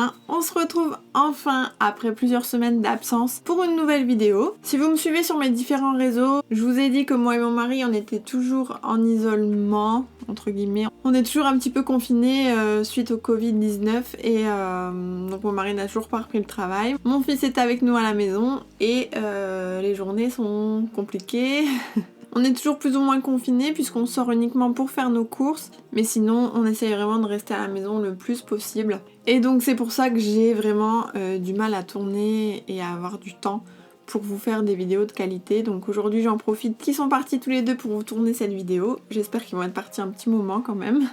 bien. On se retrouve enfin après plusieurs semaines d'absence pour une nouvelle vidéo. Si vous me suivez sur mes différents réseaux, je vous ai dit que moi et mon mari on était toujours en isolement, entre guillemets. On est toujours un petit peu confinés suite au Covid-19 et donc mon mari n'a toujours pas repris le travail. Mon fils est avec nous à la maison et les journées sont compliquées. On est toujours plus ou moins confinés puisqu'on sort uniquement pour faire nos courses, mais sinon on essaye vraiment de rester à la maison le plus possible. Et donc c'est pour ça que j'ai vraiment du mal à tourner et à avoir du temps pour vous faire des vidéos de qualité. Donc aujourd'hui j'en profite qu'ils sont partis tous les deux pour vous tourner cette vidéo. J'espère qu'ils vont être partis un petit moment quand même,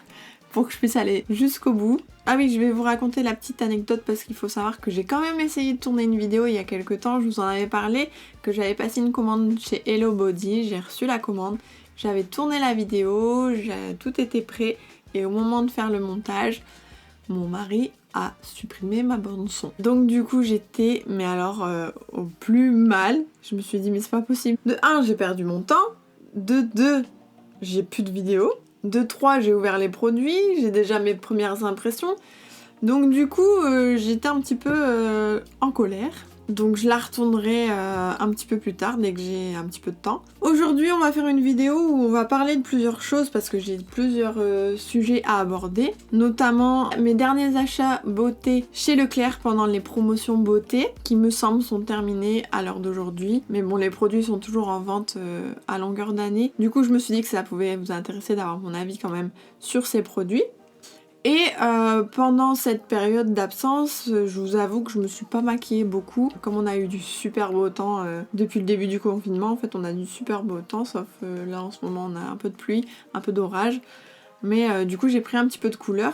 pour que je puisse aller jusqu'au bout. Ah oui, je vais vous raconter la petite anecdote parce qu'il faut savoir que j'ai quand même essayé de tourner une vidéo il y a quelques temps, je vous en avais parlé, que j'avais passé une commande chez Hello Body, j'ai reçu la commande, j'avais tourné la vidéo, tout était prêt et au moment de faire le montage, mon mari a supprimé ma bande son. Donc du coup j'étais, mais alors au plus mal, je me suis dit mais c'est pas possible. De 1, j'ai perdu mon temps, de 2, j'ai plus de vidéo. De 3, j'ai ouvert les produits, j'ai déjà mes premières impressions. Donc du coup, j'étais un petit peu en colère. Donc je la retournerai un petit peu plus tard, dès que j'ai un petit peu de temps. Aujourd'hui, on va faire une vidéo où on va parler de plusieurs choses parce que j'ai plusieurs sujets à aborder. Notamment mes derniers achats beauté chez Leclerc pendant les promotions beauté, qui me semble sont terminées à l'heure d'aujourd'hui. Mais bon, les produits sont toujours en vente à longueur d'année. Du coup, je me suis dit que ça pouvait vous intéresser d'avoir mon avis quand même sur ces produits. Et pendant cette période d'absence, je vous avoue que je me suis pas maquillée beaucoup. Comme on a eu du super beau temps depuis le début du confinement, en fait on a du super beau temps, sauf là en ce moment on a un peu de pluie, un peu d'orage. Mais du coup j'ai pris un petit peu de couleur.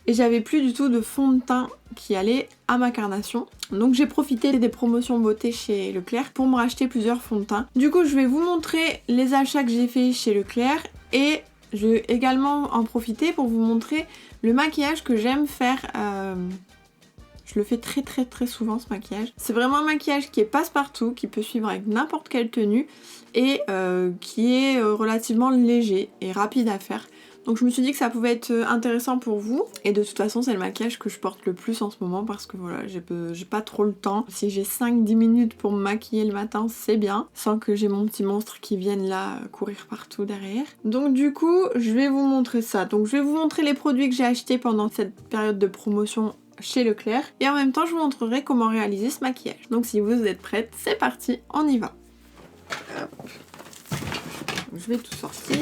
Et j'avais plus du tout de fond de teint qui allait à ma carnation. Donc j'ai profité des promotions beauté chez Leclerc pour me racheter plusieurs fonds de teint. Du coup je vais vous montrer les achats que j'ai fait chez Leclerc et je vais également en profiter pour vous montrer le maquillage que j'aime faire. Je le fais très souvent ce maquillage. C'est vraiment un maquillage qui est passe-partout, qui peut suivre avec n'importe quelle tenue et qui est relativement léger et rapide à faire. Donc je me suis dit que ça pouvait être intéressant pour vous. Et de toute façon c'est le maquillage que je porte le plus en ce moment parce que voilà, j'ai pas trop le temps. Si j'ai 5-10 minutes pour me maquiller le matin, c'est bien. Sans que j'ai mon petit monstre qui vienne là courir partout derrière. Donc du coup, je vais vous montrer ça. Donc je vais vous montrer les produits que j'ai achetés pendant cette période de promotion chez Leclerc. Et en même temps, je vous montrerai comment réaliser ce maquillage. Donc si vous êtes prêtes, c'est parti, on y va. Hop. Je vais tout sortir.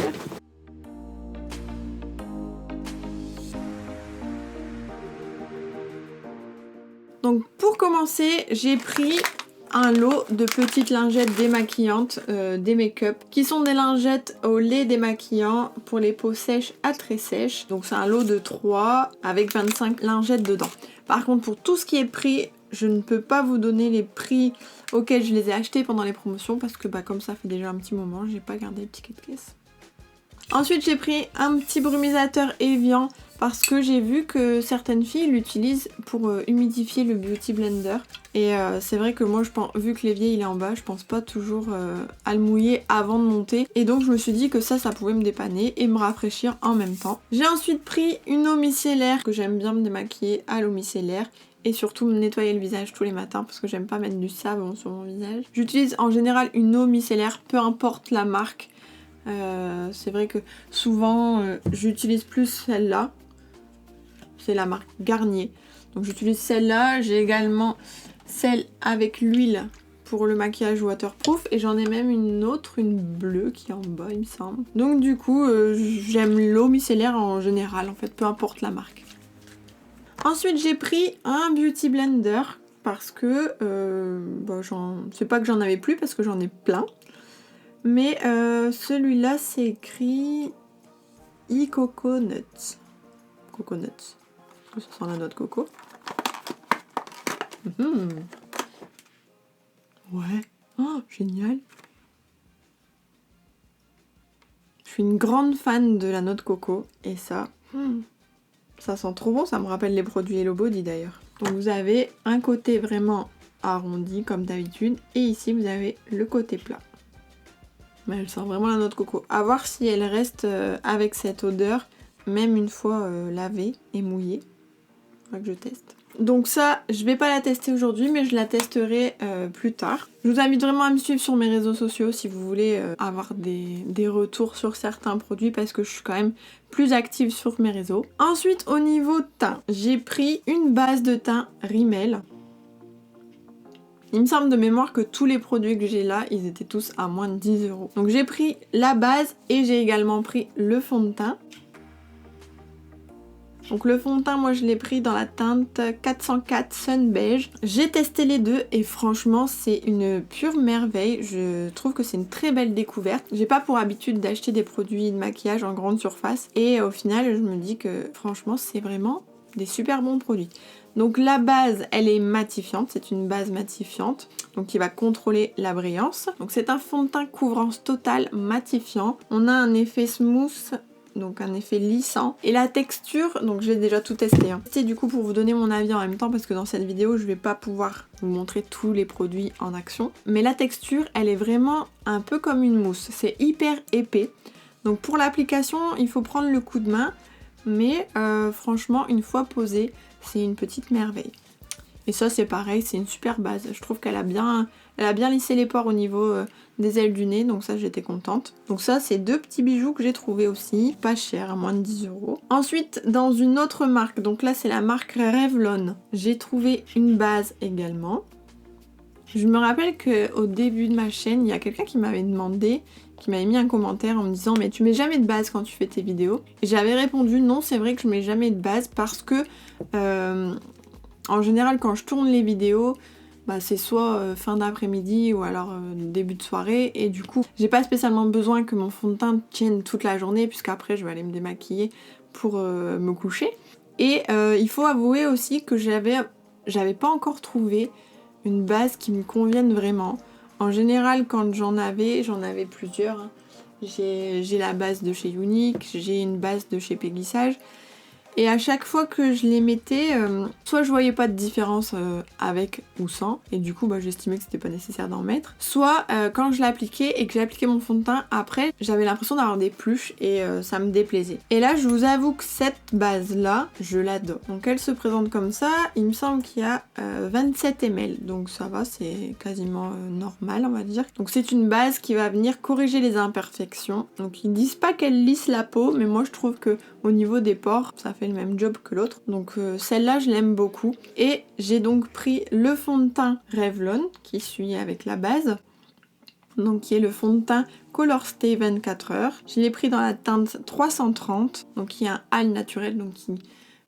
Donc pour commencer, j'ai pris un lot de petites lingettes démaquillantes des make-up qui sont des lingettes au lait démaquillant pour les peaux sèches à très sèches. Donc c'est un lot de 3 avec 25 lingettes dedans. Par contre pour tout ce qui est prix, je ne peux pas vous donner les prix auxquels je les ai achetés pendant les promotions parce que comme ça fait déjà un petit moment, j'ai pas gardé le ticket de caisse. Ensuite j'ai pris un petit brumisateur Evian parce que j'ai vu que certaines filles l'utilisent pour humidifier le Beauty Blender. Et c'est vrai que moi, vu que l'évier il est en bas, je pense pas toujours à le mouiller avant de monter. Et donc je me suis dit que ça pouvait me dépanner et me rafraîchir en même temps. J'ai ensuite pris une eau micellaire, que j'aime bien me démaquiller à l'eau micellaire. Et surtout me nettoyer le visage tous les matins parce que j'aime pas mettre du savon sur mon visage. J'utilise en général une eau micellaire, peu importe la marque. C'est vrai que souvent j'utilise plus celle-là. C'est la marque Garnier. Donc j'utilise celle-là. J'ai également celle avec l'huile pour le maquillage waterproof. Et j'en ai même une autre, une bleue qui est en bas il me semble. Donc du coup j'aime l'eau micellaire en général en fait, peu importe la marque. Ensuite j'ai pris un Beauty Blender parce que c'est pas que j'en avais plus parce que j'en ai plein. Mais celui-là c'est écrit e-coconut. Coconut. Ça sent la noix de coco. Ouais. Oh, génial. Je suis une grande fan de la noix de coco. Et ça, ça sent trop bon. Ça me rappelle les produits Hello Body d'ailleurs. Donc vous avez un côté vraiment arrondi comme d'habitude. Et ici vous avez le côté plat. Mais elle sent vraiment la noix de coco. À voir si elle reste avec cette odeur, même une fois lavée et mouillée. Faudra que je teste. Donc ça, je vais pas la tester aujourd'hui, mais je la testerai plus tard. Je vous invite vraiment à me suivre sur mes réseaux sociaux si vous voulez avoir des retours sur certains produits, parce que je suis quand même plus active sur mes réseaux. Ensuite, au niveau teint, j'ai pris une base de teint Rimmel. Il me semble de mémoire que tous les produits que j'ai là, ils étaient tous à moins de 10 €. Donc j'ai pris la base et j'ai également pris le fond de teint. Donc le fond de teint, moi je l'ai pris dans la teinte 404 Sun Beige. J'ai testé les deux et franchement c'est une pure merveille. Je trouve que c'est une très belle découverte. J'ai pas pour habitude d'acheter des produits de maquillage en grande surface et au final je me dis que franchement c'est vraiment des super bons produits. Donc la base, elle est matifiante, c'est une base matifiante, donc qui va contrôler la brillance. Donc c'est un fond de teint couvrance totale matifiant. On a un effet smooth, donc un effet lissant. Et la texture, donc j'ai déjà tout testé. C'est du coup pour vous donner mon avis en même temps, parce que dans cette vidéo, je vais pas pouvoir vous montrer tous les produits en action. Mais la texture, elle est vraiment un peu comme une mousse, c'est hyper épais. Donc pour l'application, il faut prendre le coup de main, mais franchement, une fois posé, c'est une petite merveille. Et ça c'est pareil, c'est une super base. Je trouve qu'elle a bien lissé les pores au niveau des ailes du nez, donc ça j'étais contente. Donc ça c'est deux petits bijoux que j'ai trouvé aussi, pas cher, à moins de 10 €. Ensuite dans une autre marque, donc là c'est la marque Revlon, j'ai trouvé une base également. Je me rappelle qu'au début de ma chaîne, il y a quelqu'un qui m'avait demandé, qui m'avait mis un commentaire en me disant mais tu mets jamais de base quand tu fais tes vidéos. Et j'avais répondu non, c'est vrai que je mets jamais de base parce que en général quand je tourne les vidéos, bah, c'est soit fin d'après-midi ou alors début de soirée, et du coup j'ai pas spécialement besoin que mon fond de teint tienne toute la journée, puisqu'après je vais aller me démaquiller pour me coucher. Et il faut avouer aussi que j'avais pas encore trouvé une base qui me convienne vraiment. En général, quand j'en avais plusieurs. Hein. J'ai la base de chez Younique, j'ai une base de chez Péguissage. Et à chaque fois que je les mettais, soit je voyais pas de différence avec ou sans, et du coup bah, j'estimais que c'était pas nécessaire d'en mettre. Soit quand je l'appliquais et que j'appliquais mon fond de teint après, j'avais l'impression d'avoir des pluches et ça me déplaisait. Et là je vous avoue que cette base là, je l'adore. Donc elle se présente comme ça, il me semble qu'il y a 27 ml, donc ça va, c'est quasiment normal on va dire. Donc c'est une base qui va venir corriger les imperfections. Donc ils disent pas qu'elle lisse la peau, mais moi je trouve que au niveau des pores, ça fait le même job que l'autre. Donc celle-là, je l'aime beaucoup. Et j'ai donc pris le fond de teint Revlon, qui suit avec la base. Donc qui est le fond de teint Color Stay 24 heures. Je l'ai pris dans la teinte 330, donc qui est un hâle naturel, donc qui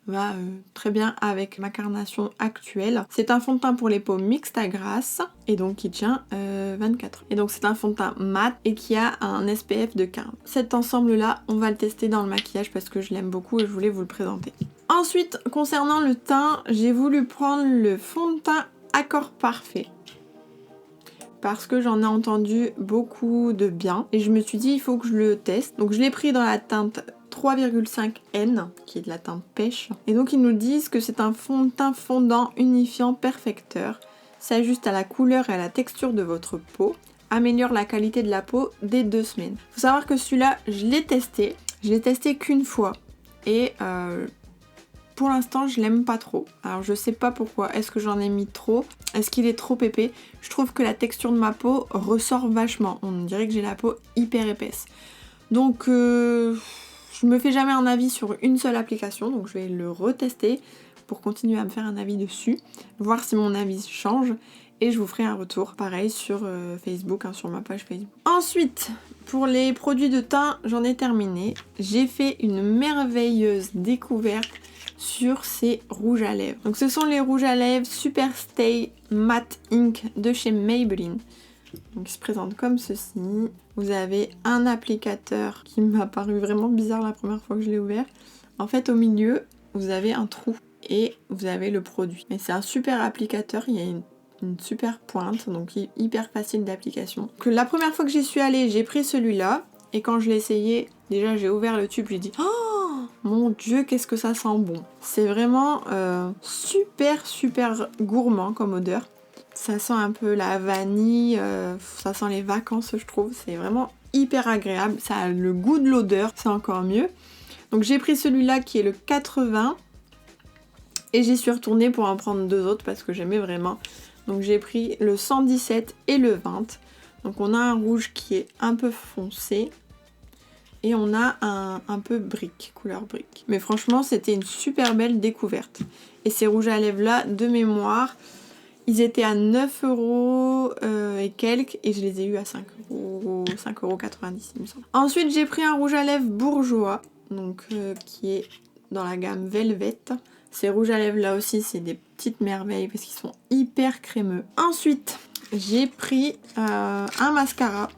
va très bien avec ma carnation actuelle. C'est un fond de teint pour les peaux mixte à grasse et donc qui tient 24 heures. Et donc c'est un fond de teint mat et qui a un SPF de 15. Cet ensemble là, on va le tester dans le maquillage parce que je l'aime beaucoup et je voulais vous le présenter. Ensuite, concernant le teint, j'ai voulu prendre le fond de teint Accord Parfait. Parce que j'en ai entendu beaucoup de bien et je me suis dit il faut que je le teste. Donc je l'ai pris dans la teinte 3,5 N, qui est de la teinte pêche. Et donc ils nous disent que c'est un fond de teint fondant, unifiant, perfecteur, s'ajuste à la couleur et à la texture de votre peau, améliore la qualité de la peau dès 2 semaines. Faut savoir que celui-là, je l'ai testé qu'une fois et pour l'instant je l'aime pas trop. Alors je sais pas pourquoi, est-ce que j'en ai mis trop? Est-ce qu'il est trop épais? Je trouve que la texture de ma peau ressort vachement, on dirait que j'ai la peau hyper épaisse. Donc je me fais jamais un avis sur une seule application, donc je vais le retester pour continuer à me faire un avis dessus, voir si mon avis change et je vous ferai un retour pareil sur Facebook, hein, sur ma page Facebook. Ensuite, pour les produits de teint, j'en ai terminé. J'ai fait une merveilleuse découverte sur ces rouges à lèvres. Donc ce sont les rouges à lèvres Super Stay Matte Ink de chez Maybelline. Donc il se présente comme ceci. Vous avez un applicateur qui m'a paru vraiment bizarre la première fois que je l'ai ouvert. En fait au milieu vous avez un trou et vous avez le produit. Et c'est un super applicateur, il y a une super pointe, donc hyper facile d'application. La première fois que j'y suis allée, j'ai pris celui-là. Et quand je l'ai essayé, déjà j'ai ouvert le tube, j'ai dit oh mon dieu, qu'est-ce que ça sent bon. C'est vraiment super gourmand comme odeur. Ça sent un peu la vanille, ça sent les vacances je trouve, c'est vraiment hyper agréable, ça a le goût de l'odeur, c'est encore mieux. Donc j'ai pris celui-là qui est le 80 Et j'y suis retournée pour en prendre 2 autres parce que j'aimais vraiment. Donc j'ai pris le 117 et le 20. Donc on a un rouge qui est un peu foncé. Et on a un peu brique, couleur brique. Mais franchement, c'était une super belle découverte. Et ces rouges à lèvres là, de mémoire, ils étaient à 9€ et quelques. Et je les ai eu à 5,90€ il me semble. Ensuite, j'ai pris un rouge à lèvres bourgeois. Donc qui est dans la gamme Velvet. Ces rouges à lèvres là aussi, c'est des petites merveilles parce qu'ils sont hyper crémeux. Ensuite, j'ai pris un mascara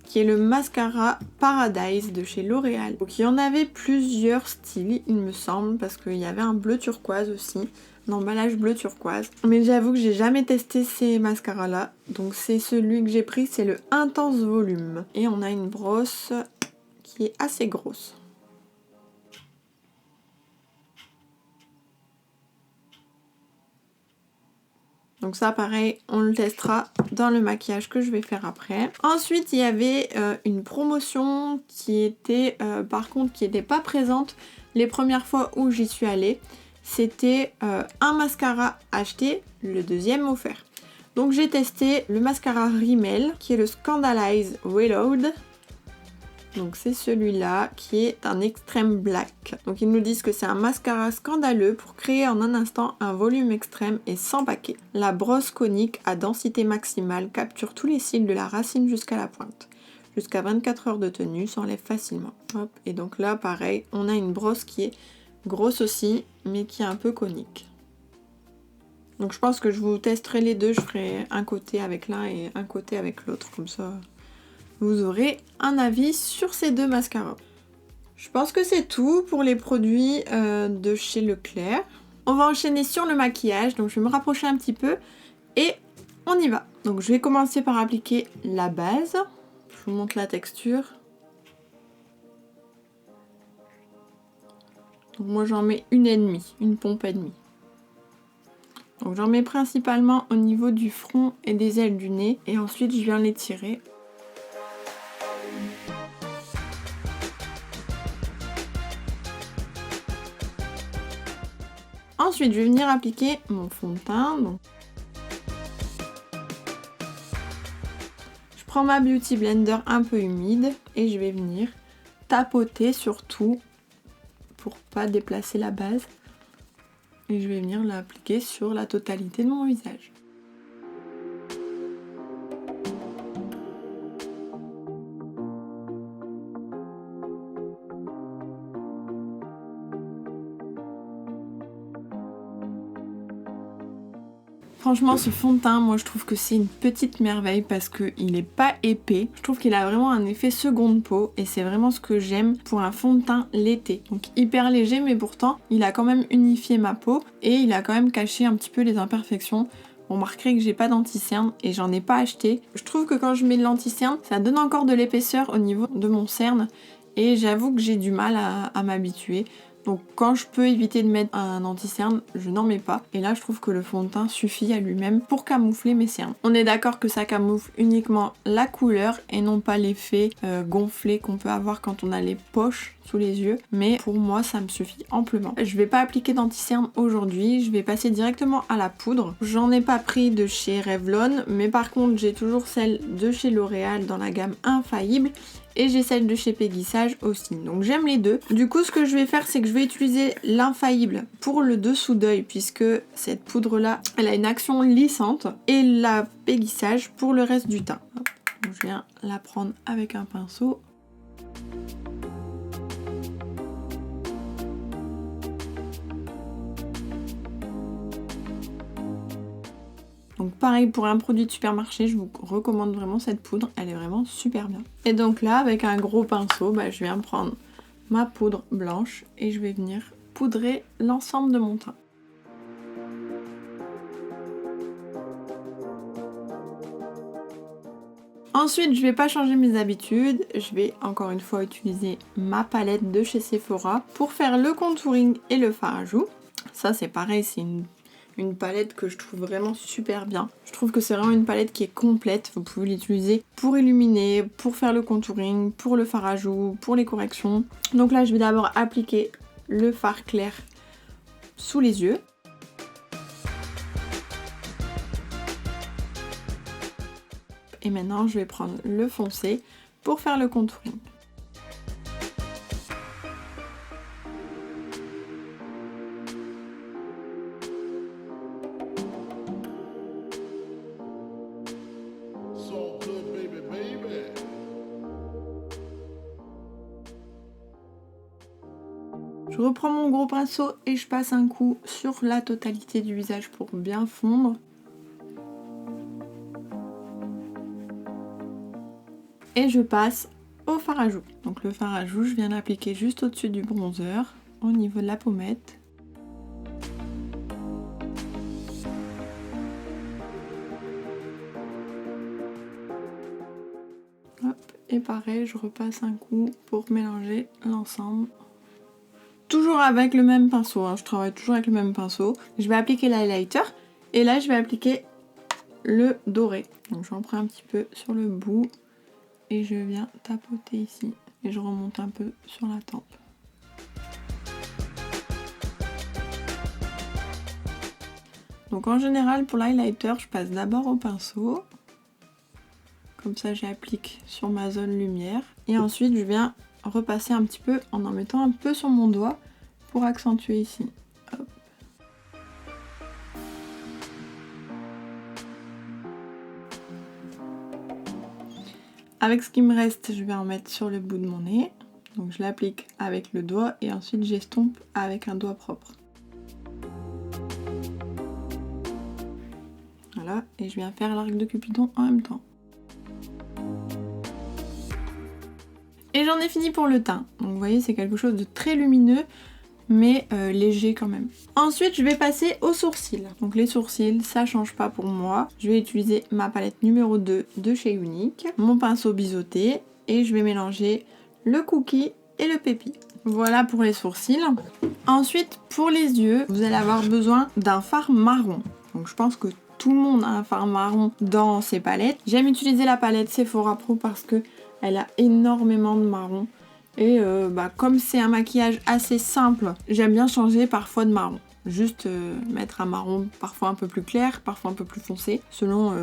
qui est le mascara Paradise de chez L'Oréal. Donc il y en avait plusieurs styles, il me semble, parce qu'il y avait un bleu turquoise aussi, un emballage bleu turquoise. Mais j'avoue que j'ai jamais testé ces mascaras là, donc c'est celui que j'ai pris, c'est le Intense Volume. Et on a une brosse qui est assez grosse. Donc ça pareil, on le testera dans le maquillage que je vais faire après. Ensuite il y avait une promotion qui était par contre qui n'était pas présente les premières fois où j'y suis allée. C'était un mascara acheté, le deuxième offert. Donc j'ai testé le mascara Rimmel qui est le Scandalize Reload. Donc c'est celui-là qui est un extrême black. Donc ils nous disent que c'est un mascara scandaleux pour créer en un instant un volume extrême et sans paquet. La brosse conique à densité maximale capture tous les cils de la racine jusqu'à la pointe. Jusqu'à 24 heures de tenue, s'enlève facilement. Hop. Et donc là pareil, on a une brosse qui est grosse aussi, mais qui est un peu conique. Donc je pense que je vous testerai les deux, je ferai un côté avec l'un et un côté avec l'autre, comme ça vous aurez un avis sur ces deux mascaras. Je pense que c'est tout pour les produits de chez Leclerc. On va enchaîner sur le maquillage, donc je vais me rapprocher un petit peu et on y va. Donc je vais commencer par appliquer la base. Je vous montre la texture. Donc moi j'en mets une pompe et demie. Donc j'en mets principalement au niveau du front et des ailes du nez et ensuite je viens l'étirer. Ensuite, je vais venir appliquer mon fond de teint. Donc, je prends ma Beauty Blender un peu humide et je vais venir tapoter sur tout pour pas déplacer la base. Et je vais venir l'appliquer sur la totalité de mon visage. Franchement, ce fond de teint, moi je trouve que c'est une petite merveille parce qu'il n'est pas épais. Je trouve qu'il a vraiment un effet seconde peau et c'est vraiment ce que j'aime pour un fond de teint l'été. Donc hyper léger, mais pourtant il a quand même unifié ma peau et il a quand même caché un petit peu les imperfections. Vous remarquerez que j'ai pas d'anti-cerne et j'en ai pas acheté. Je trouve que quand je mets de l'anti-cerne, ça donne encore de l'épaisseur au niveau de mon cerne et j'avoue que j'ai du mal à m'habituer. Donc quand je peux éviter de mettre un anti-cerne, je n'en mets pas. Et là je trouve que le fond de teint suffit à lui-même pour camoufler mes cernes. On est d'accord que ça camoufle uniquement la couleur et non pas l'effet gonflé qu'on peut avoir quand on a les poches sous les yeux. Mais pour moi ça me suffit amplement. Je vais pas appliquer d'anti-cerne aujourd'hui, je vais passer directement à la poudre. J'en ai pas pris de chez Revlon, mais par contre j'ai toujours celle de chez L'Oréal dans la gamme Infaillible. Et j'ai celle de chez Peggy Sage aussi, donc j'aime les deux. Du coup ce que je vais faire c'est que je vais utiliser l'Infaillible pour le dessous d'œil puisque cette poudre là elle a une action lissante et la Peggy Sage pour le reste du teint. Donc, je viens la prendre avec un pinceau. Donc pareil pour un produit de supermarché, je vous recommande vraiment cette poudre, elle est vraiment super bien. Et donc là avec un gros pinceau, je viens prendre ma poudre blanche et je vais venir poudrer l'ensemble de mon teint. Ensuite je vais pas changer mes habitudes, je vais encore une fois utiliser ma palette de chez Sephora pour faire le contouring et le fard à joues. Ça c'est pareil, c'est une palette que je trouve vraiment super bien. Je trouve que c'est vraiment une palette qui est complète. Vous pouvez l'utiliser pour illuminer, pour faire le contouring, pour le fard à joues, pour les corrections. Donc là, je vais d'abord appliquer le fard clair sous les yeux. Et maintenant je vais prendre le foncé pour faire le contouring. Je reprends mon gros pinceau et je passe un coup sur la totalité du visage pour bien fondre. Et je passe au fard à joues. Donc le fard à joues, je viens l'appliquer juste au-dessus du bronzer, au niveau de la pommette. Hop, et pareil, je repasse un coup pour mélanger l'ensemble. Toujours avec le même pinceau, hein, je travaille toujours avec le même pinceau. Je vais appliquer l'highlighter et là je vais appliquer le doré. Donc j'en prends un petit peu sur le bout et je viens tapoter ici et je remonte un peu sur la tempe. Donc en général pour l'highlighter je passe d'abord au pinceau. Comme ça j'applique sur ma zone lumière et ensuite je viens repasser un petit peu en mettant un peu sur mon doigt pour accentuer ici. Hop. Avec ce qui me reste, je vais en mettre sur le bout de mon nez. Donc je l'applique avec le doigt et ensuite j'estompe avec un doigt propre. Voilà, et je viens faire l'arc de Cupidon en même temps. Et j'en ai fini pour le teint. Donc vous voyez, c'est quelque chose de très lumineux, mais léger quand même. Ensuite, je vais passer aux sourcils. Donc les sourcils, ça change pas pour moi. Je vais utiliser ma palette numéro 2 de chez Unique, mon pinceau biseauté, et je vais mélanger le cookie et le pépi. Voilà pour les sourcils. Ensuite, pour les yeux, vous allez avoir besoin d'un fard marron. Donc je pense que tout le monde a un fard marron dans ses palettes. J'aime utiliser la palette Sephora Pro parce que elle a énormément de marron. Et comme c'est un maquillage assez simple, j'aime bien changer parfois de marron. Juste mettre un marron parfois un peu plus clair, parfois un peu plus foncé, selon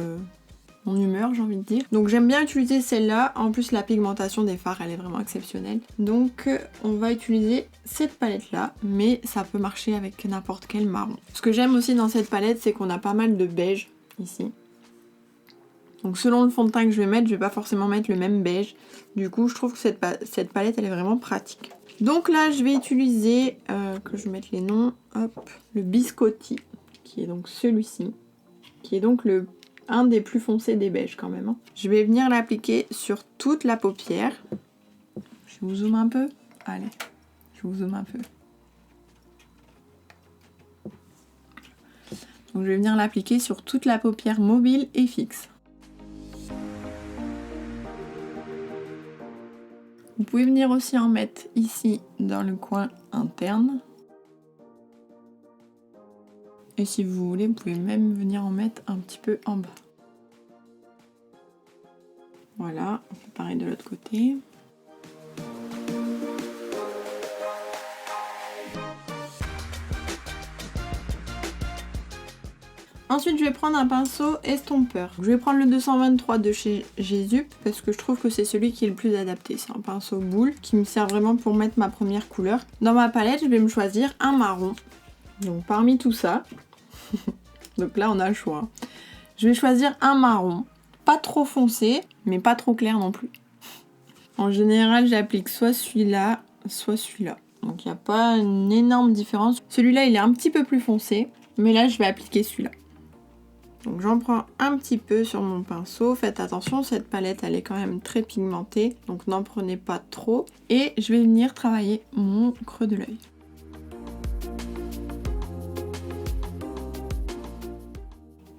mon humeur j'ai envie de dire. Donc j'aime bien utiliser celle-là. En plus la pigmentation des fards elle est vraiment exceptionnelle. Donc on va utiliser cette palette-là, mais ça peut marcher avec n'importe quel marron. Ce que j'aime aussi dans cette palette, c'est qu'on a pas mal de beige ici. Donc selon le fond de teint que je vais mettre, je vais pas forcément mettre le même beige. Du coup, je trouve que cette palette, elle est vraiment pratique. Donc là, je vais utiliser, que je mette les noms, hop, le Biscotti, qui est donc celui-ci, qui est donc un des plus foncés des beiges quand même. Hein. Je vais venir l'appliquer sur toute la paupière. Je vous zoome un peu. Allez, je vous zoome un peu. Donc je vais venir l'appliquer sur toute la paupière mobile et fixe. Vous pouvez venir aussi en mettre ici dans le coin interne. Et si vous voulez, vous pouvez même venir en mettre un petit peu en bas. Voilà, on fait pareil de l'autre côté. Ensuite, je vais prendre un pinceau estompeur. Je vais prendre le 223 de chez Jésus parce que je trouve que c'est celui qui est le plus adapté. C'est un pinceau boule qui me sert vraiment pour mettre ma première couleur. Dans ma palette, je vais me choisir un marron. Donc parmi tout ça, donc là on a le choix. Je vais choisir un marron, pas trop foncé, mais pas trop clair non plus. En général, j'applique soit celui-là, soit celui-là. Donc il n'y a pas une énorme différence. Celui-là, il est un petit peu plus foncé, mais là je vais appliquer celui-là. Donc j'en prends un petit peu sur mon pinceau. Faites attention, cette palette elle est quand même très pigmentée, donc n'en prenez pas trop. Et je vais venir travailler mon creux de l'œil.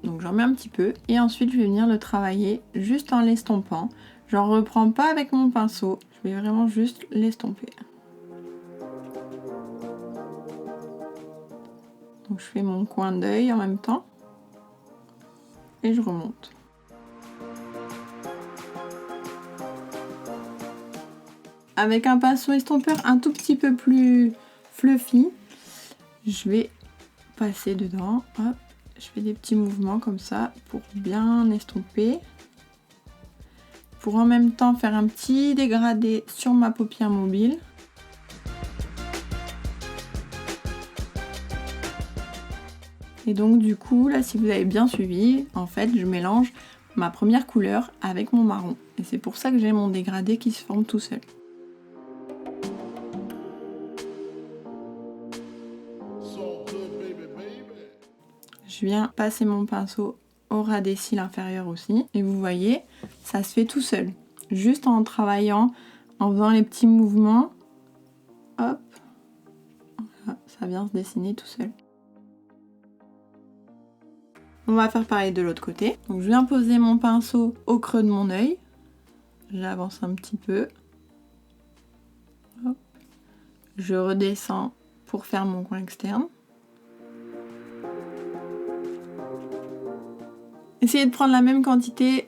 Donc j'en mets un petit peu et ensuite je vais venir le travailler juste en l'estompant. J'en reprends pas avec mon pinceau, je vais vraiment juste l'estomper. Donc je fais mon coin d'œil en même temps. Et je remonte. Avec un pinceau estompeur un tout petit peu plus fluffy, je vais passer dedans. Hop, je fais des petits mouvements comme ça pour bien estomper. pour en même temps faire un petit dégradé sur ma paupière mobile. Et donc du coup, là si vous avez bien suivi, en fait je mélange ma première couleur avec mon marron. Et c'est pour ça que j'ai mon dégradé qui se forme tout seul. Je viens passer mon pinceau au ras des cils inférieurs aussi. Et vous voyez, ça se fait tout seul. Juste en travaillant, en faisant les petits mouvements. Hop. Voilà, ça vient se dessiner tout seul. On va faire pareil de l'autre côté. Donc je viens poser mon pinceau au creux de mon œil. J'avance un petit peu. Hop. Je redescends pour faire mon coin externe. Essayez de prendre la même quantité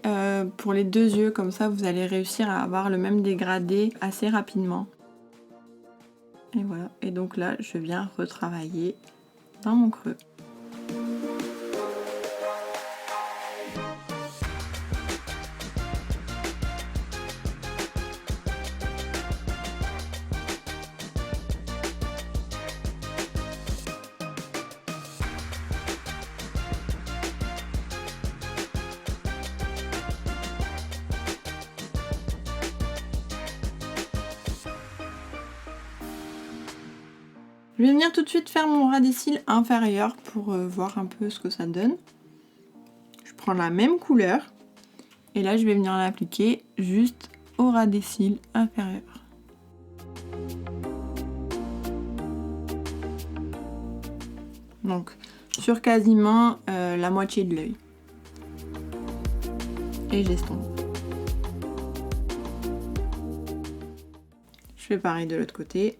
pour les deux yeux, comme ça vous allez réussir à avoir le même dégradé assez rapidement. Et voilà, et donc là je viens retravailler dans mon creux. Je vais venir tout de suite faire mon ras des cils inférieur pour voir un peu ce que ça donne. Je prends la même couleur et là je vais venir l'appliquer juste au ras des cils inférieur. Donc sur quasiment la moitié de l'œil. Et j'estompe. Je fais pareil de l'autre côté.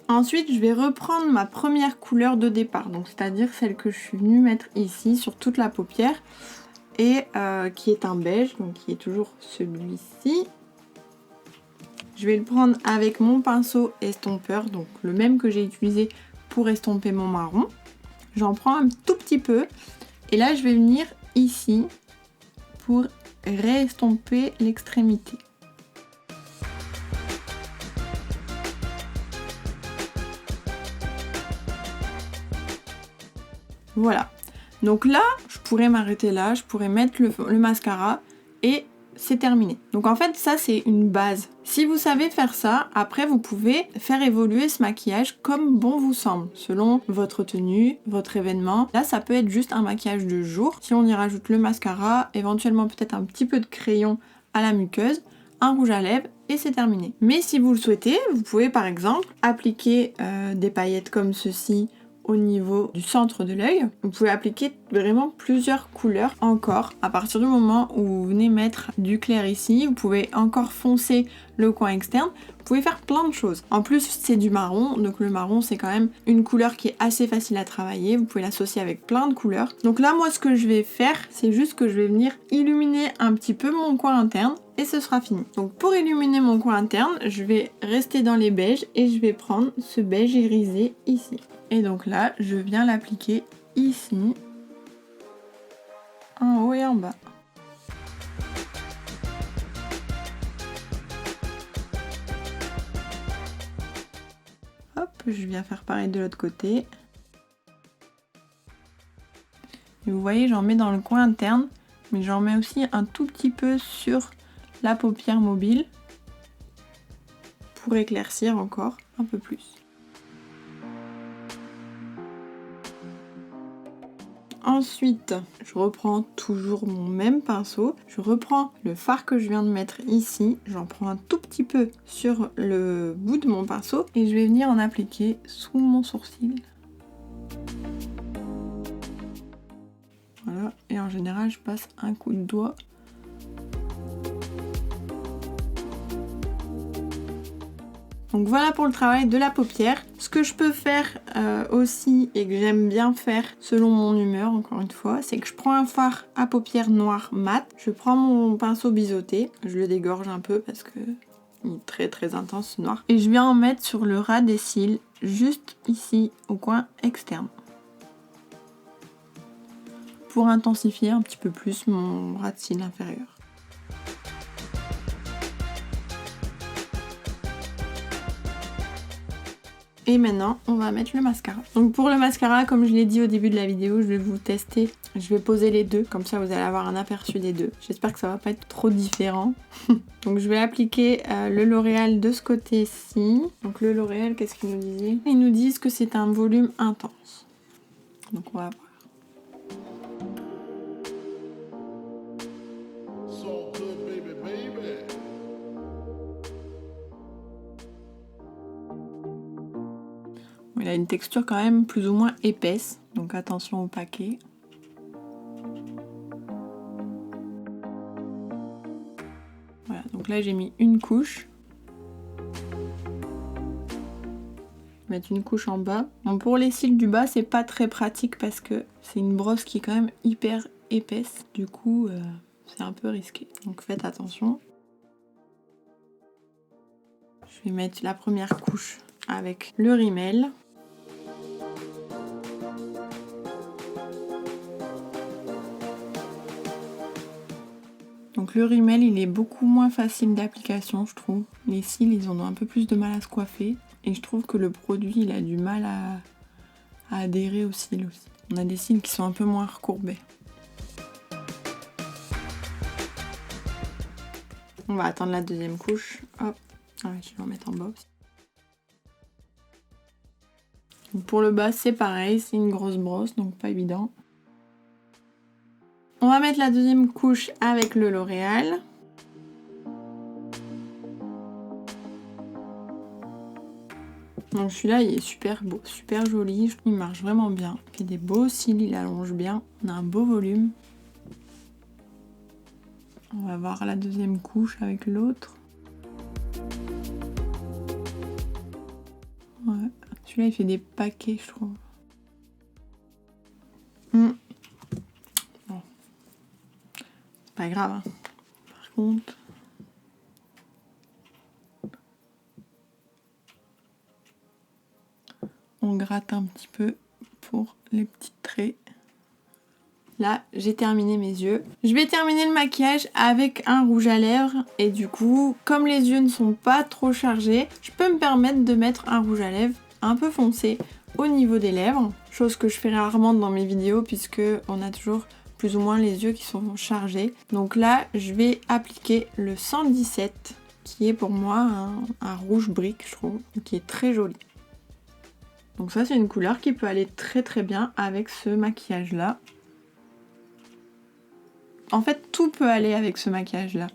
Ensuite, je vais reprendre ma première couleur de départ, donc c'est-à-dire celle que je suis venue mettre ici sur toute la paupière et qui est un beige, donc qui est toujours celui-ci. Je vais le prendre avec mon pinceau estompeur, donc le même que j'ai utilisé pour estomper mon marron. J'en prends un tout petit peu et là je vais venir ici pour réestomper l'extrémité. Voilà, donc là je pourrais m'arrêter là, je pourrais mettre le mascara et c'est terminé. Donc en fait ça c'est une base. Si vous savez faire ça, après vous pouvez faire évoluer ce maquillage comme bon vous semble, selon votre tenue, votre événement. Là ça peut être juste un maquillage de jour. Si on y rajoute le mascara, éventuellement peut-être un petit peu de crayon à la muqueuse, un rouge à lèvres et c'est terminé. Mais si vous le souhaitez, vous pouvez par exemple appliquer des paillettes comme ceci au niveau du centre de l'œil. Vous pouvez appliquer vraiment plusieurs couleurs encore. À partir du moment où vous venez mettre du clair ici, vous pouvez encore foncer le coin externe. Vous pouvez faire plein de choses. En plus, c'est du marron, donc le marron, c'est quand même une couleur qui est assez facile à travailler. Vous pouvez l'associer avec plein de couleurs. Donc là, moi, ce que je vais faire, c'est juste que je vais venir illuminer un petit peu mon coin interne et ce sera fini. Donc pour illuminer mon coin interne, je vais rester dans les beiges et je vais prendre ce beige irisé ici. Et donc là, je viens l'appliquer ici, en haut et en bas. Hop, je viens faire pareil de l'autre côté. Et vous voyez, j'en mets dans le coin interne, mais j'en mets aussi un tout petit peu sur la paupière mobile pour éclaircir encore un peu plus. Ensuite, je reprends toujours mon même pinceau. Je reprends le fard que je viens de mettre ici. J'en prends un tout petit peu sur le bout de mon pinceau et je vais venir en appliquer sous mon sourcil. Voilà, et en général, je passe un coup de doigt. Donc voilà pour le travail de la paupière. Ce que je peux faire aussi et que j'aime bien faire selon mon humeur, encore une fois, c'est que je prends un fard à paupières noir mat, je prends mon pinceau biseauté, je le dégorge un peu parce que Il est très très intense ce noir. Et je viens en mettre sur le ras des cils, juste ici au coin externe. Pour intensifier un petit peu plus mon ras de cils inférieur. Et maintenant, on va mettre le mascara. Donc pour le mascara, comme je l'ai dit au début de la vidéo, je vais vous tester. Je vais poser les deux, comme ça vous allez avoir un aperçu des deux. J'espère que ça va pas être trop différent. Donc je vais appliquer le L'Oréal de ce côté-ci. Donc le L'Oréal, qu'est-ce qu'ils nous disaient? Ils nous disent que c'est un volume intense. Donc on va voir. Il a une texture quand même plus ou moins épaisse, donc attention au paquet. Voilà, donc là j'ai mis une couche. Je vais mettre une couche en bas. Bon, pour les cils du bas, c'est pas très pratique parce que c'est une brosse qui est quand même hyper épaisse. Du coup, c'est un peu risqué. Donc faites attention. Je vais mettre la première couche avec le rímel. Donc le rímel, il est beaucoup moins facile d'application, je trouve. Les cils, ils ont un peu plus de mal à se coiffer. Et je trouve que le produit, il a du mal à adhérer aux cils aussi. On a des cils qui sont un peu moins recourbés. On va attendre la deuxième couche. Hop. Ah ouais, je vais en mettre en bas aussi. Donc pour le bas, c'est pareil. C'est une grosse brosse, donc pas évident. On va mettre la deuxième couche avec le L'Oréal. Donc celui-là, il est super beau, super joli. Il marche vraiment bien. Il fait des beaux cils, il allonge bien. On a un beau volume. On va voir la deuxième couche avec l'autre. Ouais. Celui-là, il fait des paquets, je trouve. Bon. Pas grave, hein. Par contre... on gratte un petit peu pour les petits traits. Là, j'ai terminé mes yeux. Je vais terminer le maquillage avec un rouge à lèvres. Et du coup, comme les yeux ne sont pas trop chargés, je peux me permettre de mettre un rouge à lèvres un peu foncé au niveau des lèvres. Chose que je fais rarement dans mes vidéos puisque on a toujours plus ou moins les yeux qui sont chargés. Donc là, je vais appliquer le 117 qui est pour moi un rouge brique, je trouve, qui est très joli. Donc ça, c'est une couleur qui peut aller très très bien avec ce maquillage-là. En fait, tout peut aller avec ce maquillage-là.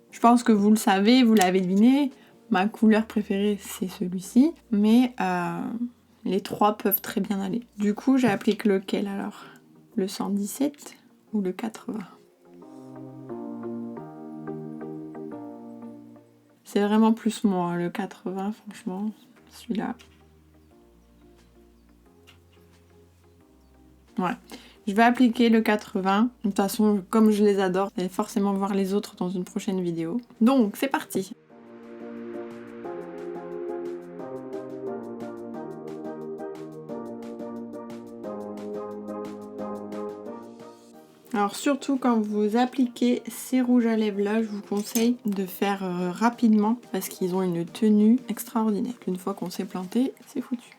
Je pense que vous le savez, vous l'avez deviné. Ma couleur préférée, c'est celui-ci. Mais les trois peuvent très bien aller. Du coup, j'applique lequel alors? Le 117 ou le 80? C'est vraiment plus moi, le 80, franchement, celui-là. Ouais, je vais appliquer le 80. De toute façon, comme je les adore, vous allez forcément voir les autres dans une prochaine vidéo. Donc, c'est parti! Alors surtout quand vous appliquez ces rouges à lèvres là, je vous conseille de faire rapidement parce qu'ils ont une tenue extraordinaire. Une fois qu'on s'est planté, c'est foutu.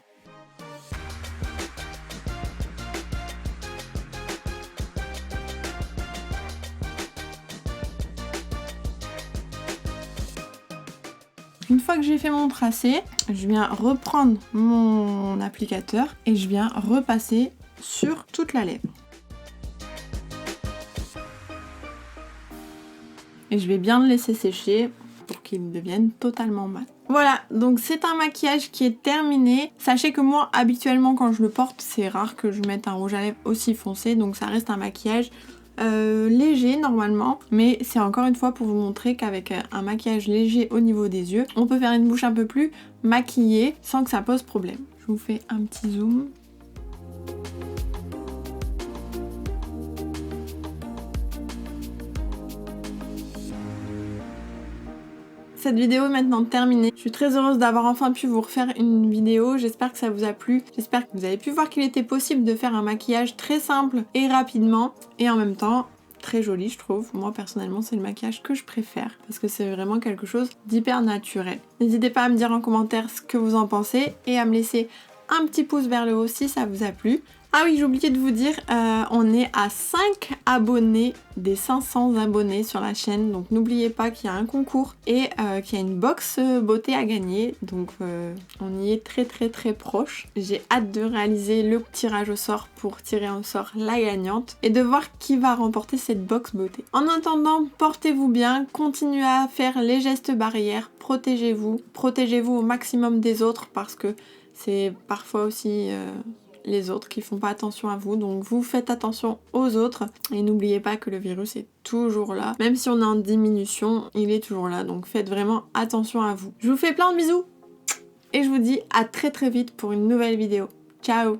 Une fois que j'ai fait mon tracé, je viens reprendre mon applicateur et je viens repasser sur toute la lèvre. Et je vais bien le laisser sécher pour qu'il devienne totalement mat. Voilà, donc c'est un maquillage qui est terminé. Sachez que moi, habituellement, quand je le porte, c'est rare que je mette un rouge à lèvres aussi foncé. Donc ça reste un maquillage léger normalement. Mais c'est encore une fois pour vous montrer qu'avec un maquillage léger au niveau des yeux, on peut faire une bouche un peu plus maquillée sans que ça pose problème. Je vous fais un petit zoom. Cette vidéo est maintenant terminée. Je suis très heureuse d'avoir enfin pu vous refaire une vidéo. J'espère que ça vous a plu. J'espère que vous avez pu voir qu'il était possible de faire un maquillage très simple et rapidement. Et en même temps, très joli je trouve. Moi personnellement c'est le maquillage que je préfère parce que c'est vraiment quelque chose d'hyper naturel. N'hésitez pas à me dire en commentaire ce que vous en pensez et à me laisser un petit pouce vers le haut si ça vous a plu. Ah oui, j'ai oublié de vous dire, on est à 5 abonnés des 500 abonnés sur la chaîne. Donc n'oubliez pas qu'il y a un concours et qu'il y a une box beauté à gagner. Donc on y est très proche. J'ai hâte de réaliser le tirage au sort pour tirer au sort la gagnante et de voir qui va remporter cette box beauté. En attendant, portez-vous bien, continuez à faire les gestes barrières, protégez-vous au maximum des autres parce que c'est parfois aussi... les autres qui font pas attention à vous, donc vous faites attention aux autres et n'oubliez pas que le virus est toujours là, même si on est en diminution, il est toujours là, donc faites vraiment attention à vous. Je vous fais plein de bisous et je vous dis à très vite pour une nouvelle vidéo. Ciao!